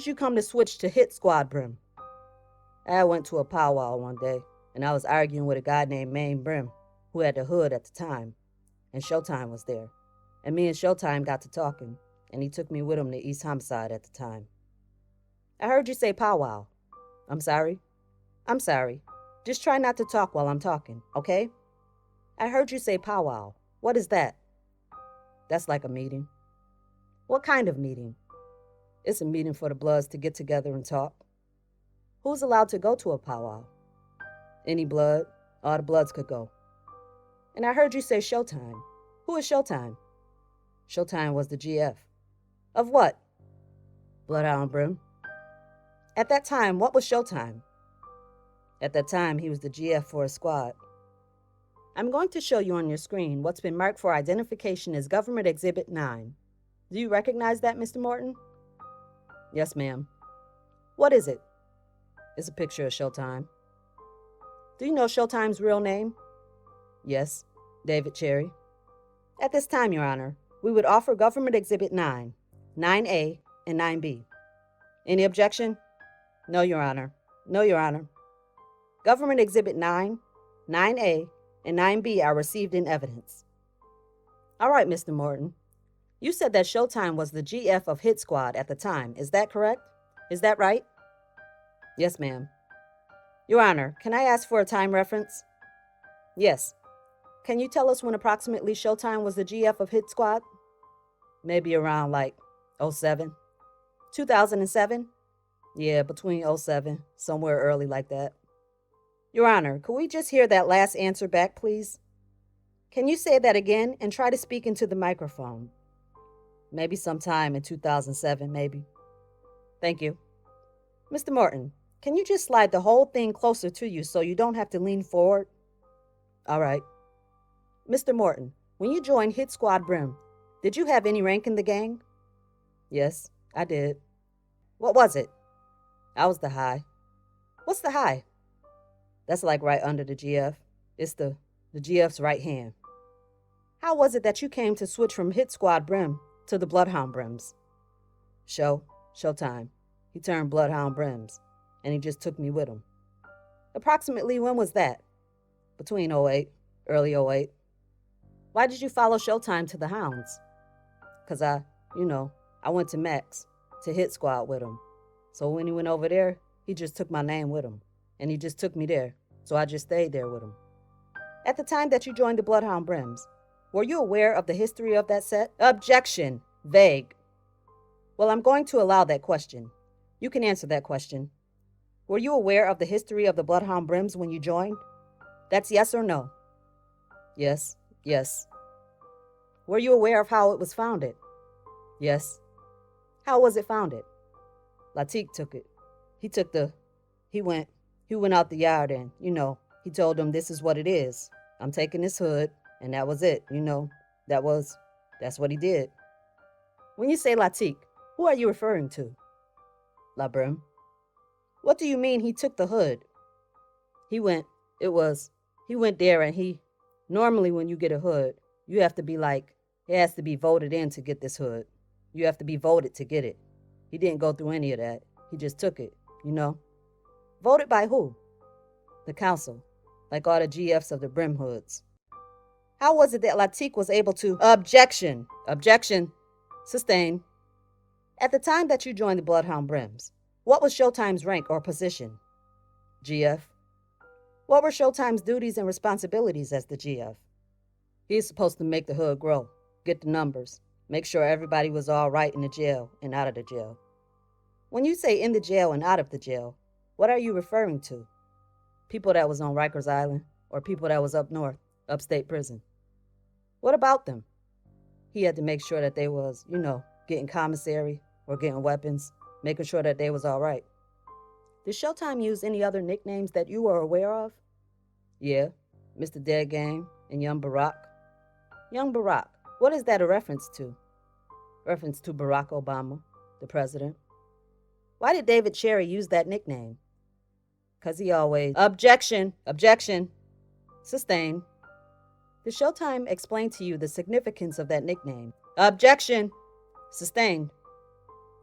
did you come to switch to hit squad, Brim? I went to a powwow one day, and I was arguing with a guy named Brim, who had the hood at the time, and Showtime was there. And me and Showtime got to talking, and he took me with him to East Homicide at the time. I heard you say powwow. I'm sorry? I'm sorry. Just try not to talk while I'm talking, okay? I heard you say powwow. What is that? That's like a meeting. What kind of meeting? It's a meeting for the Bloods to get together and talk. Who's allowed to go to a powwow? Any Blood. All the Bloods could go. And I heard you say Showtime. Who is Showtime? Showtime was the GF. Of what? Bloodhound Brim. At that time, what was Showtime? At that time, he was the GF for a squad. I'm going to show you on your screen what's been marked for identification as Government Exhibit 9. Do you recognize that, Mr. Morton? Yes, ma'am. What is it? It's a picture of Showtime. Do you know Showtime's real name? Yes, David Cherry. At this time, Your Honor, we would offer Government Exhibit 9, 9A, and 9B. Any objection? No, Your Honor. No, Your Honor. Government Exhibit 9, 9A, and 9B are received in evidence. All right, Mr. Morton. You said that Showtime was the GF of Hit Squad at the time. Is that correct? Is that right? Yes, ma'am. Your Honor, can I ask for a time reference? Yes. Can you tell us when approximately Showtime was the GF of Hit Squad? Maybe around like 07. 2007? Yeah, between 07, somewhere early like that. Your Honor, could we just hear that last answer back, please? Can you say that again and try to speak into the microphone? Maybe sometime in 2007, maybe. Thank you. Mr. Morton, can you just slide the whole thing closer to you so you don't have to lean forward? All right. Mr. Morton, when you joined Hit Squad Brim, did you have any rank in the gang? Yes, I did. What was it? I was the high. What's the high? That's like right under the GF. It's the GF's right hand. How was it that you came to switch from Hit Squad Brim to the Bloodhound Brims? Showtime. He turned Bloodhound Brims, and he just took me with him. Approximately when was that? Between 08, early 08. Why did you follow Showtime to the Hounds? Because I went to Max, to Hit Squad with him. So when he went over there, he just took my name with him. And he just took me there, so I just stayed there with him. At the time that you joined the Bloodhound Brims, were you aware of the history of that set? Objection. Vague. Well, I'm going to allow that question. You can answer that question. Were you aware of the history of the Bloodhound Brims when you joined? That's yes or no? Yes. Were you aware of how it was founded? Yes. How was it founded? Latique took it. He went out the yard and, he told them this is what it is. I'm taking this hood, and that was it, that's what he did. When you say Latique, who are you referring to? La Brim. What do you mean he took the hood? He went there and normally when you get a hood, you have to be it has to be voted in to get this hood. You have to be voted to get it. He didn't go through any of that. He just took it, Voted by who? The council, like all the GFs of the Brim hoods. How was it that Latique was able to... Objection. Sustained. At the time that you joined the Bloodhound Brims, what was Showtime's rank or position? GF. What were Showtime's duties and responsibilities as the GF? He's supposed to make the hood grow, get the numbers, make sure everybody was all right in the jail and out of the jail. When you say in the jail and out of the jail, what are you referring to? People that was on Rikers Island or people that was up north, upstate prison. What about them? He had to make sure that they was, getting commissary or getting weapons, making sure that they was all right. Did Showtime use any other nicknames that you were aware of? Yeah, Mr. Dead Game and Young Barack. Young Barack, what is that a reference to? Reference to Barack Obama, the president. Why did David Cherry use that nickname? Because he always... Objection. Sustained. Did Showtime explain to you the significance of that nickname? Objection. Sustained.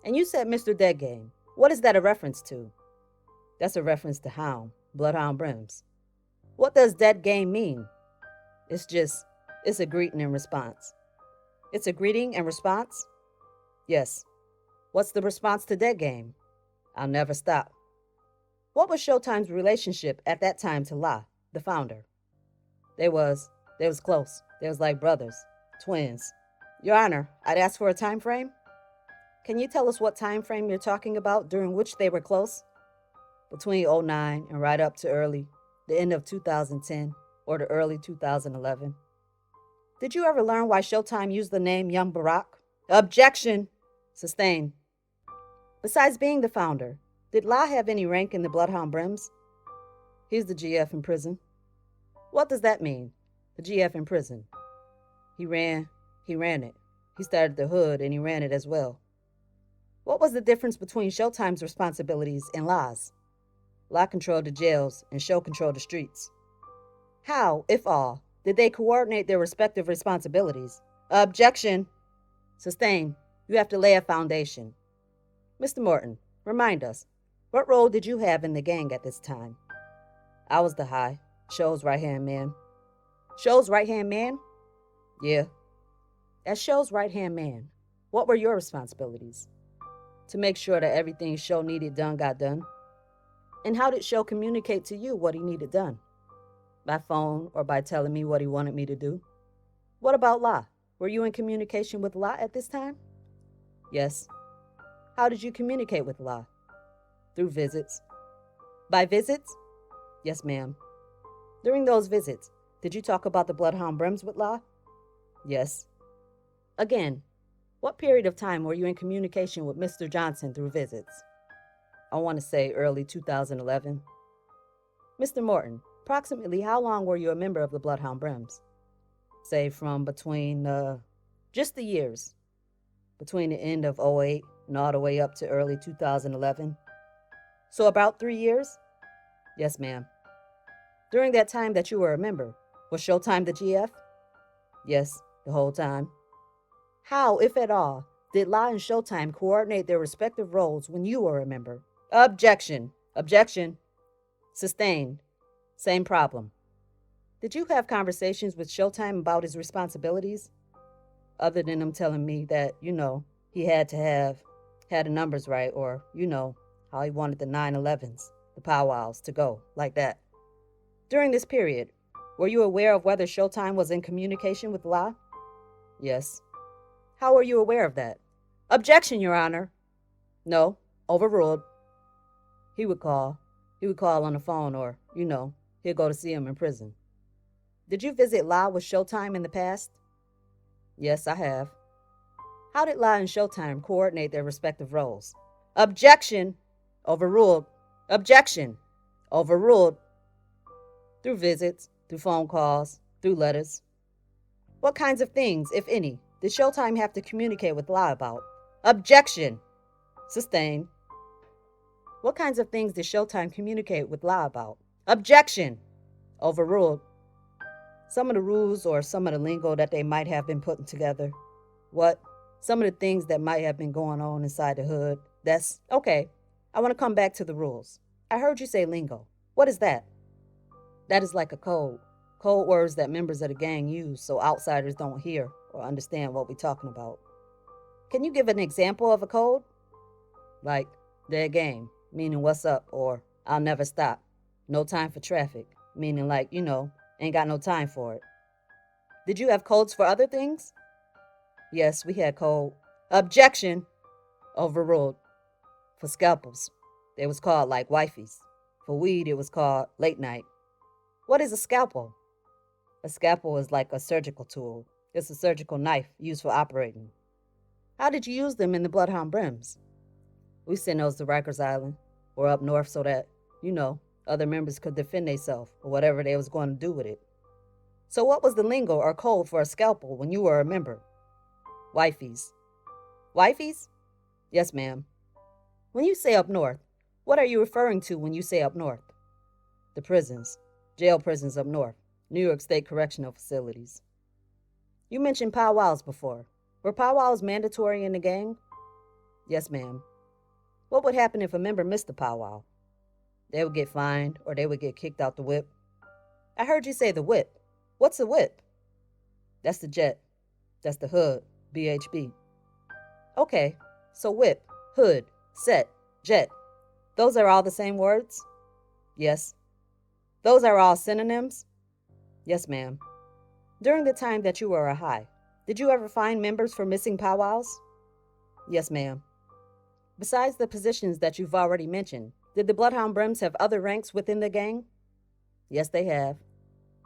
And you said Mr. Dead Game. What is that a reference to? That's a reference to Hound, Bloodhound Brims. What does that game mean? It's a greeting and response. It's a greeting and response? Yes. What's the response to that game? I'll never stop. What was Showtime's relationship at that time to La, the founder? They was close. They was like brothers, twins. Your Honor, I'd ask for a time frame. Can you tell us what time frame you're talking about during which they were close? Between '09 and right up to the end of 2010 or the early 2011. Did you ever learn why Showtime used the name Young Barack? Objection! Sustained. Besides being the founder, did La have any rank in the Bloodhound Brims? He's the GF in prison. What does that mean? The GF in prison. He ran it. He started the hood and he ran it as well. What was the difference between Showtime's responsibilities and La's? La controlled the jails and Show controlled the streets. How, if all, did they coordinate their respective responsibilities? Objection. Sustained. You have to lay a foundation. Mr. Morton, remind us, what role did you have in the gang at this time? I was the high, Show's right-hand man. Show's right-hand man? Yeah. As Show's right-hand man, what were your responsibilities? To make sure that everything Show needed done got done. And how did Show communicate to you what he needed done? By phone or by telling me what he wanted me to do? What about La? Were you in communication with La at this time? Yes. How did you communicate with La? Through visits. By visits? Yes, ma'am. During those visits, did you talk about the Bloodhound Brims with La? Yes. Again, what period of time were you in communication with Mr. Johnson through visits? I want to say early 2011. Mr. Morton, approximately how long were you a member of the Bloodhound Brims? Say from between, just the years. Between the end of '08 and all the way up to early 2011. So about 3 years? Yes, ma'am. During that time that you were a member, was Showtime the GF? Yes, the whole time. How, if at all, did La and Showtime coordinate their respective roles when you were a member? Objection. Objection. Sustained. Same problem. Did you have conversations with Showtime about his responsibilities? Other than him telling me that, he had the numbers right, or, how he wanted the 911s, the powwows to go, like that. During this period, were you aware of whether Showtime was in communication with La? Yes. How were you aware of that? Objection, Your Honor. No. Overruled. He would call. He would call on the phone or, he'd go to see him in prison. Did you visit La with Showtime in the past? Yes, I have. How did La and Showtime coordinate their respective roles? Objection. Overruled. Objection. Overruled. Through visits, through phone calls, through letters. What kinds of things, if any, did Showtime have to communicate with La about? Objection. Sustained. What kinds of things did Showtime communicate with La about? Objection. Overruled. Some of the rules or some of the lingo that they might have been putting together. What? Some of the things that might have been going on inside the hood. That's okay. I want to come back to the rules. I heard you say lingo. What is that? That is like a code. Code words that members of the gang use so outsiders don't hear or understand what we're talking about. Can you give an example of a code? Like, dead game, meaning what's up, or I'll never stop. No time for traffic, meaning like, ain't got no time for it. Did you have codes for other things? Yes, we had code. Objection. Overruled. For scalpels, they was called like wifeys. For weed, it was called late night. What is a scalpel? A scalpel is like a surgical tool. It's a surgical knife used for operating. How did you use them in the Bloodhound Brims? We sent those to Rikers Island or up north so that, other members could defend themselves or whatever they was going to do with it. So what was the lingo or code for a scalpel when you were a member? Wifeys. Wifeys? Yes, ma'am. When you say up north, what are you referring to when you say up north? The prisons. Jail prisons up north. New York State Correctional Facilities. You mentioned powwows before. Were powwows mandatory in the gang? Yes, ma'am. What would happen if a member missed the powwow? They would get fined or they would get kicked out the whip. I heard you say the whip. What's the whip? That's the jet. That's the hood, BHB. Okay, so whip, hood, set, jet. Those are all the same words? Yes. Those are all synonyms? Yes, ma'am. During the time that you were a high, did you ever find members for missing powwows? Yes, ma'am. Besides the positions that you've already mentioned, did the Bloodhound Brims have other ranks within the gang? Yes, they have.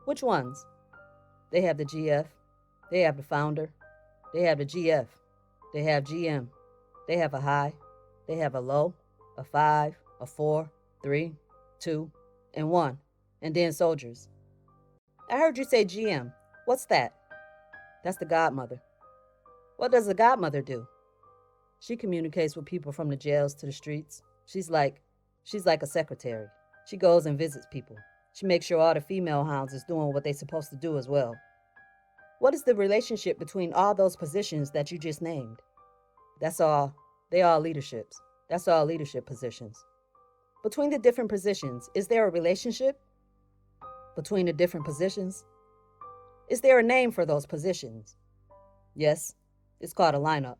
Which ones? They have the GF. They have the founder. They have the GF. They have GM. They have a high. They have a low, a 5, a 4, 3, 2, and 1, and then soldiers. I heard you say GM. What's that? That's the godmother. What does the godmother do? She communicates with people from the jails to the streets. She's like a secretary. She goes and visits people. She makes sure all the female hounds is doing what they're supposed to do as well. What is the relationship between all those positions that you just named? That's all. They all leaderships. That's all leadership positions. Between the different positions, is there a relationship? Between the different positions? Is there a name for those positions? Yes, it's called a lineup.